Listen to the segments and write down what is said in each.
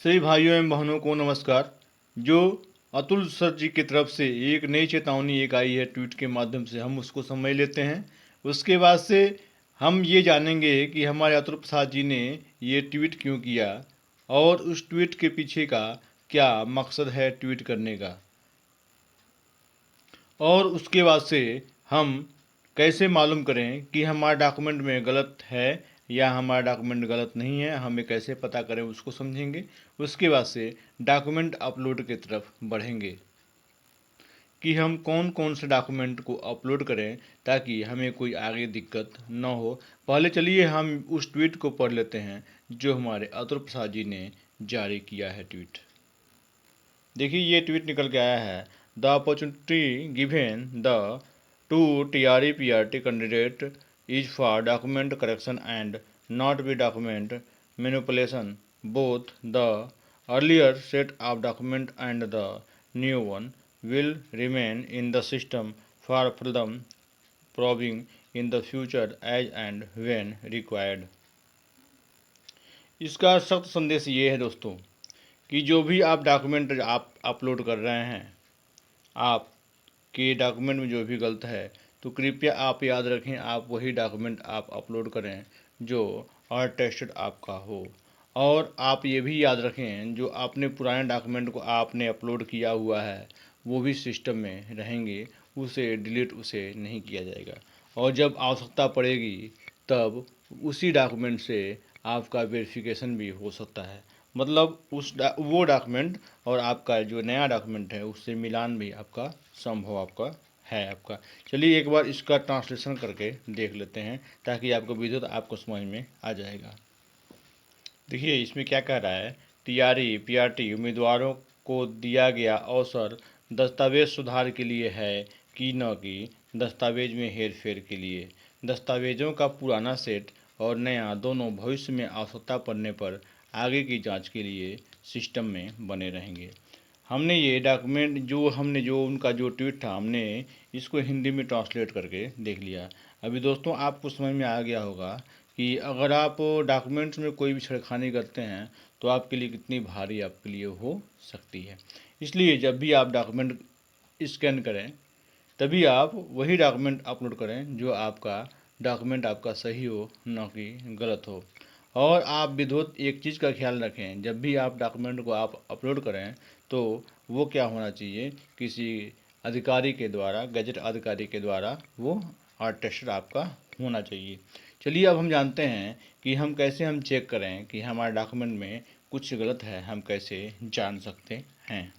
सभी भाइयों एवं बहनों को नमस्कार। जो अतुल सर जी की तरफ से एक नई चेतावनी एक आई है ट्वीट के माध्यम से, हम उसको समझ लेते हैं। उसके बाद से हम ये जानेंगे कि हमारे अतुल प्रसाद जी ने ये ट्वीट क्यों किया और उस ट्वीट के पीछे का क्या मकसद है ट्वीट करने का, और उसके बाद से हम कैसे मालूम करें कि हमारा डॉक्यूमेंट में गलत है या हमारा डॉक्यूमेंट गलत नहीं है, हमें कैसे पता करें उसको समझेंगे। उसके बाद से डॉक्यूमेंट अपलोड की तरफ बढ़ेंगे कि हम कौन कौन से डॉक्यूमेंट को अपलोड करें ताकि हमें कोई आगे दिक्कत न हो। पहले चलिए हम उस ट्वीट को पढ़ लेते हैं जो हमारे अतुल प्रसाद जी ने जारी किया है ट्वीट। देखिए ये ट्वीट निकल के आया है। The opportunity given the two TRE-PRT candidate is for document correction and not be document manipulation. Both the earlier set of document and the new one will remain in the system for further probing in the future as and when required। इसका सख्त संदेश ये है दोस्तों कि जो भी आप डॉक्यूमेंट आप अपलोड कर रहे हैं, आपके डॉक्यूमेंट में जो भी गलत है तो कृपया आप याद रखें आप वही डॉक्यूमेंट आप अपलोड करें जो अटेस्टेड आपका हो। और आप ये भी याद रखें जो आपने पुराने डॉक्यूमेंट को आपने अपलोड किया हुआ है वो भी सिस्टम में रहेंगे, उसे डिलीट उसे नहीं किया जाएगा। और जब आवश्यकता पड़ेगी तब उसी डॉक्यूमेंट से आपका वेरिफिकेशन भी हो सकता है। मतलब वो डॉक्यूमेंट और आपका जो नया डॉक्यूमेंट है उससे मिलान भी आपका संभव आपका है आपका। चलिए एक बार इसका ट्रांसलेशन करके देख लेते हैं ताकि आपको विधिवत आपको समझ में आ जाएगा। देखिए इसमें क्या कह रहा है। TRE-PRT उम्मीदवारों को दिया गया अवसर दस्तावेज सुधार के लिए है कि न कि दस्तावेज में हेरफेर के लिए। दस्तावेजों का पुराना सेट और नया दोनों भविष्य में आवश्यकता पड़ने पर आगे की जांच के लिए सिस्टम में बने रहेंगे। हमने ये डॉक्यूमेंट जो उनका जो ट्वीट था हमने इसको हिंदी में ट्रांसलेट करके देख लिया। अभी दोस्तों आपको समझ में आ गया होगा कि अगर आप डॉक्यूमेंट्स में कोई भी छेड़खानी करते हैं तो आपके लिए कितनी भारी आपके लिए हो सकती है। इसलिए जब भी आप डॉक्यूमेंट स्कैन करें तभी आप वही डॉक्यूमेंट अपलोड करें जो आपका डॉक्यूमेंट आपका सही हो न कि गलत हो। और आप विधिवत एक चीज़ का ख्याल रखें, जब भी आप डॉक्यूमेंट को आप अपलोड करें तो वो क्या होना चाहिए, किसी अधिकारी के द्वारा गजट अधिकारी के द्वारा वो अटेस्टेड आपका होना चाहिए। चलिए अब हम जानते हैं कि हम कैसे हम चेक करें कि हमारे डॉक्यूमेंट में कुछ गलत है, हम कैसे जान सकते हैं।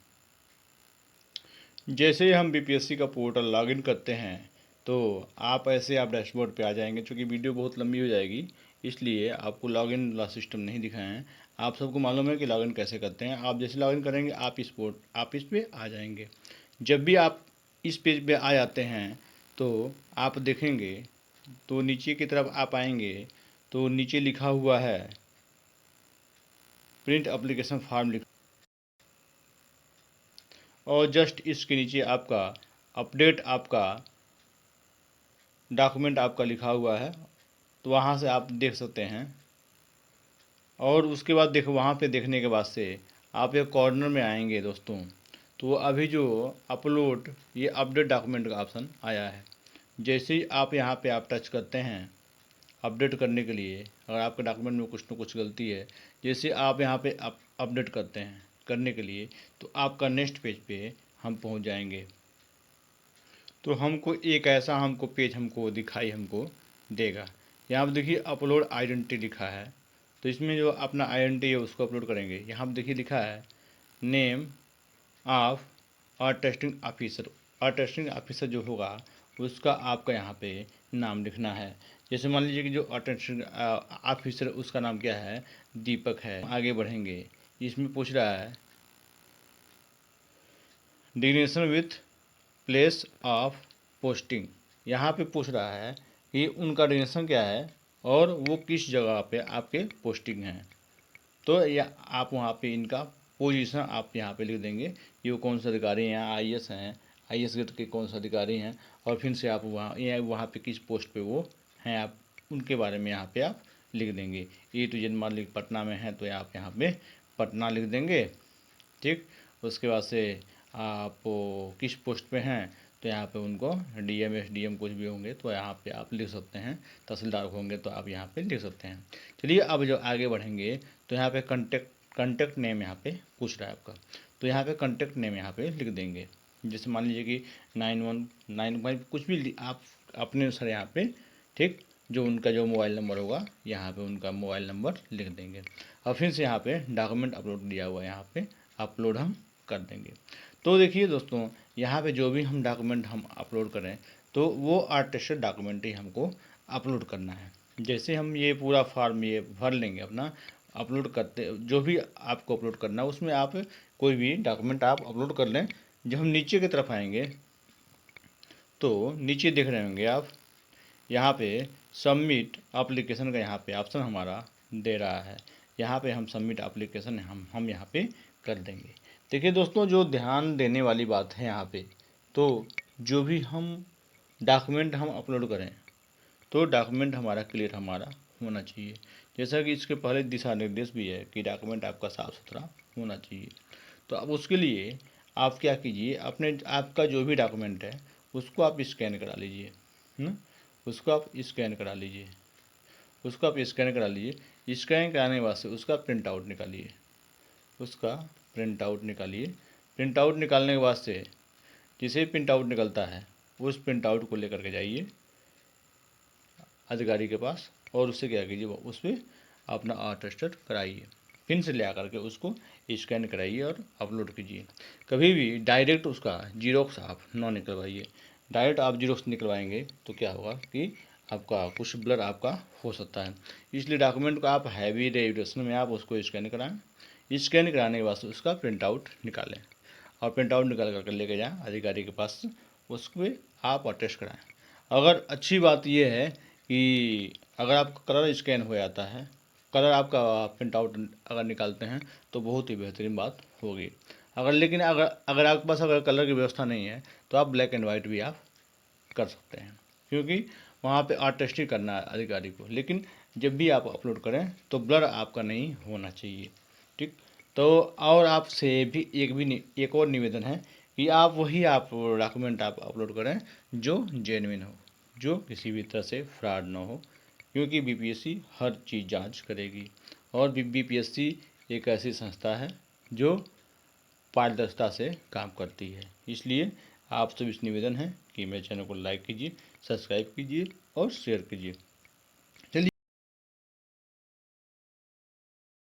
जैसे ही हम BPSC का पोर्टल लॉगिन करते हैं तो आप डैशबोर्ड पे आ जाएंगे। चूँकि वीडियो बहुत लंबी हो जाएगी इसलिए आपको लॉगिन वाला सिस्टम नहीं दिखाए हैं। आप सबको मालूम है कि लॉगिन कैसे करते हैं। आप जैसे लॉगिन करेंगे आप इस पे आ जाएंगे। जब भी आप इस पेज पे आ जाते हैं तो आप देखेंगे तो नीचे की तरफ आप आएंगे तो नीचे लिखा हुआ है प्रिंट एप्लीकेशन फॉर्म और जस्ट इसके नीचे आपका अपडेट आपका डॉक्यूमेंट आपका लिखा हुआ है तो वहाँ से आप देख सकते हैं। और उसके बाद देखो वहाँ पे देखने के बाद से आप एक कॉर्नर में आएंगे दोस्तों तो अभी जो अपलोड ये अपडेट डॉक्यूमेंट का ऑप्शन आया है। जैसे ही आप यहाँ पे आप टच करते हैं अपडेट करने के लिए, अगर आपके डॉक्यूमेंट में कुछ न कुछ गलती है, जैसे आप यहाँ पे अपडेट करते हैं करने के लिए तो आपका नेक्स्ट पेज पे हम पहुँच जाएंगे। तो हमको एक ऐसा पेज दिखाई देगा। यहाँ पर देखिए अपलोड आइडेंटिटी लिखा है तो इसमें जो अपना आइडेंटिटी है उसको अपलोड करेंगे। यहाँ पर देखिए लिखा है नेम ऑफ टेस्टिंग ऑफिसर जो होगा उसका आपका यहाँ पे नाम लिखना है। जैसे मान लीजिए कि जो टेस्टिंग ऑफिसर उसका नाम क्या है, दीपक है। आगे बढ़ेंगे, इसमें पूछ रहा है डिग्नेशन विथ प्लेस ऑफ पोस्टिंग। यहाँ पे पूछ रहा है कि उनका डिग्नेशन क्या है और वो किस जगह पे आपके पोस्टिंग हैं। तो या आप वहाँ पे इनका पोजीशन आप यहाँ पे लिख देंगे कि वो कौन से अधिकारी हैं, IAS हैं, IAS ग्रेड के कौन से अधिकारी हैं, और फिर से आप वहाँ पे किस पोस्ट पे वो हैं आप उनके बारे में यहाँ पे आप लिख देंगे। A to Z मान लीजिए पटना में है तो आप यहाँ पे पटना लिख देंगे। ठीक, उसके बाद से आप किस पोस्ट पे हैं, तो यहाँ पे उनको डीएम एसडीएम कुछ भी होंगे तो यहाँ पे आप लिख सकते हैं। तहसीलदार होंगे तो आप यहाँ पे लिख सकते हैं। चलिए अब जो आगे बढ़ेंगे तो यहाँ पे कंटेक्ट नेम यहाँ पे पूछ रहा है आपका, तो यहाँ पे कंटेक्ट नेम यहाँ पे लिख देंगे। जैसे मान लीजिए कि 9195 कुछ भी आप अपने अनुसार यहाँ पे, ठीक, जो उनका जो मोबाइल नंबर होगा यहाँ पे उनका मोबाइल नंबर लिख देंगे। और फिर से यहाँ पे डॉक्यूमेंट अपलोड दिया हुआ है, यहाँ पे अपलोड हम कर देंगे। तो देखिए दोस्तों, यहाँ पे जो भी हम डॉक्यूमेंट हम अपलोड करें तो वो अटेस्टेड डॉक्यूमेंट ही हमको अपलोड करना है। जैसे हम ये पूरा फॉर्म ये भर लेंगे अपना, अपलोड करते जो भी आपको अपलोड करना है उसमें आप कोई भी डॉक्यूमेंट आप अपलोड कर लें। जब हम नीचे की तरफ आएंगे तो नीचे देख रहे होंगे आप, यहाँ पे सबमिट एप्लीकेशन का यहाँ पे ऑप्शन हमारा दे रहा है। यहाँ पे हम सबमिट एप्लीकेशन हम यहाँ पे कर देंगे। देखिए दोस्तों, जो ध्यान देने वाली बात है यहाँ पे, तो जो भी हम डॉक्यूमेंट हम अपलोड करें तो डॉक्यूमेंट हमारा क्लियर हमारा होना चाहिए। जैसा कि इसके पहले दिशा निर्देश भी है कि डॉक्यूमेंट आपका साफ़ सुथरा होना चाहिए। तो अब उसके लिए आप क्या कीजिए, अपने आपका जो भी डॉक्यूमेंट है उसको आप स्कैन करा लीजिए, उसको आप स्कैन करा लीजिए, उसको आप स्कैन करा लीजिए। स्कैन कराने के बाद से उसका प्रिंट आउट निकालिए, उसका प्रिंट आउट निकालिए। प्रिंट आउट निकालने के बाद से जिसे प्रिंट आउट निकलता है उस प्रिंट आउट को लेकर के जाइए अधिकारी के पास और उससे क्या कीजिए, उस पर अपना अटेस्टेड कराइए। पिन से ले आकर के उसको स्कैन कराइए और अपलोड कीजिए। कभी भी डायरेक्ट उसका जीरोक्स आप ना निकलवाइए। डायरेक्ट आप जीरोक्स निकलवाएंगे तो क्या होगा कि आपका कुछ ब्लर आपका हो सकता है। इसलिए डॉक्यूमेंट को आप हैवी रेजुलेशन में आप उसको स्कैन कराएं। स्कैन कराने के बाद उसका प्रिंट आउट निकालें और प्रिंट आउट निकाल करके लेके जाएँ अधिकारी के पास, उसको आप अटेस्ट कराएँ। अगर अच्छी बात यह है कि अगर आपका कलर स्कैन हो जाता है, कलर आपका प्रिंट आउट अगर निकालते हैं तो बहुत ही बेहतरीन बात होगी। लेकिन अगर आपके पास अगर कलर की व्यवस्था नहीं है तो आप ब्लैक एंड वाइट भी आप कर सकते हैं, क्योंकि वहाँ पे अटेस्ट ही करना है अधिकारी को। लेकिन जब भी आप अपलोड करें तो ब्लर आपका नहीं होना चाहिए। ठीक, तो और आपसे भी एक और निवेदन है कि आप वही आप डॉक्यूमेंट आप अपलोड करें जो जेन्युइन हो, जो किसी भी तरह से फ्रॉड ना हो, क्योंकि बीपीएससी हर चीज़ जांच करेगी। और बीपीएससी एक ऐसी संस्था है जो पारदर्शिता से काम करती है। इसलिए आप सभी से निवेदन है कि मेरे चैनल को लाइक कीजिए, सब्सक्राइब कीजिए और शेयर कीजिए।